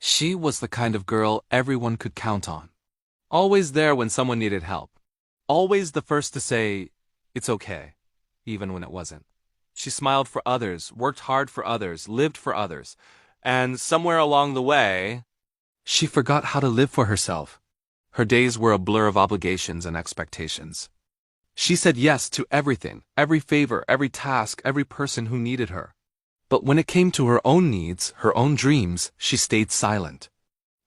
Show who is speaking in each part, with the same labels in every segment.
Speaker 1: She was the kind of girl everyone could count on. Always there when someone needed help. Always the first to say, "It's okay," even when it wasn't. She smiled for others, worked hard for others, lived for others. And somewhere along the way, she forgot how to live for herself. Her days were a blur of obligations and expectations. She said yes to everything, every favor, every task, every person who needed her. But when it came to her own needs, her own dreams, she stayed silent.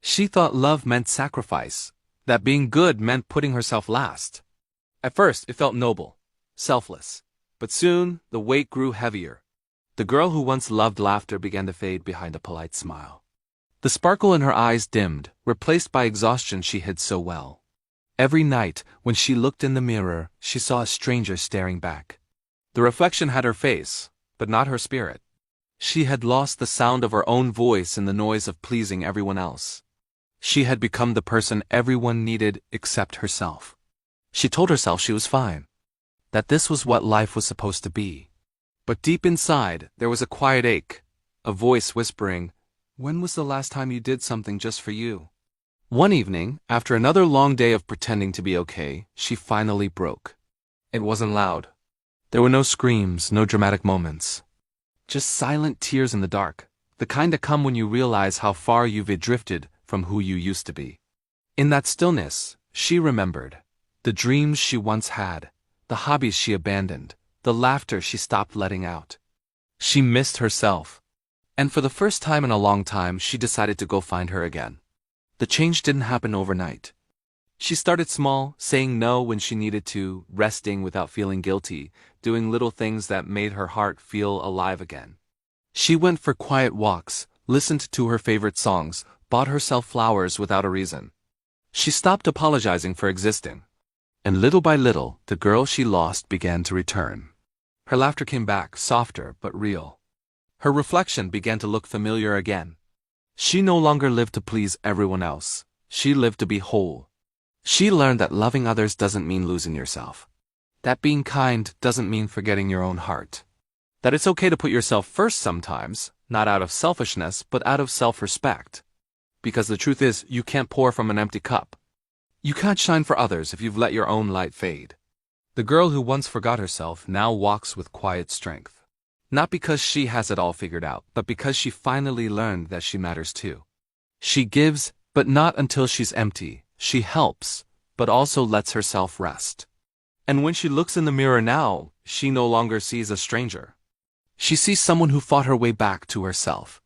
Speaker 1: She thought love meant sacrifice, that being good meant putting herself last. At first, it felt noble, selfless. But soon, the weight grew heavier. The girl who once loved laughter began to fade behind a polite smile. The sparkle in her eyes dimmed, replaced by exhaustion she hid so well. Every night, when she looked in the mirror, she saw a stranger staring back. The reflection had her face, but not her spirit. She had lost the sound of her own voice in the noise of pleasing everyone else. She had become the person everyone needed except herself. She told herself she was fine, that this was what life was supposed to be. But deep inside, there was a quiet ache, a voice whispering, "When was the last time you did something just for you?" One evening, after another long day of pretending to be okay, she finally broke. It wasn't loud. There were no screams, no dramatic moments. Just silent tears in the dark, the kind that come when you realize how far you've drifted from who you used to be. In that stillness, she remembered the dreams she once had, the hobbies she abandoned, the laughter she stopped letting out. She missed herself. And for the first time in a long time, she decided to go find her again. The change didn't happen overnight. She started small, saying no when she needed to, resting without feeling guilty, doing little things that made her heart feel alive again. She went for quiet walks, listened to her favorite songs, bought herself flowers without a reason. She stopped apologizing for existing. And little by little, the girl she lost began to return. Her laughter came back, softer but real. Her reflection began to look familiar again. She no longer lived to please everyone else. She lived to be whole. She learned that loving others doesn't mean losing yourself. That being kind doesn't mean forgetting your own heart. That it's okay to put yourself first sometimes, not out of selfishness, but out of self-respect. Because the truth is, you can't pour from an empty cup. You can't shine for others if you've let your own light fade. The girl who once forgot herself now walks with quiet strength. Not because she has it all figured out, but because she finally learned that she matters too. She gives, but not until she's empty. She helps, but also lets herself rest. And when she looks in the mirror now, she no longer sees a stranger. She sees someone who fought her way back to herself.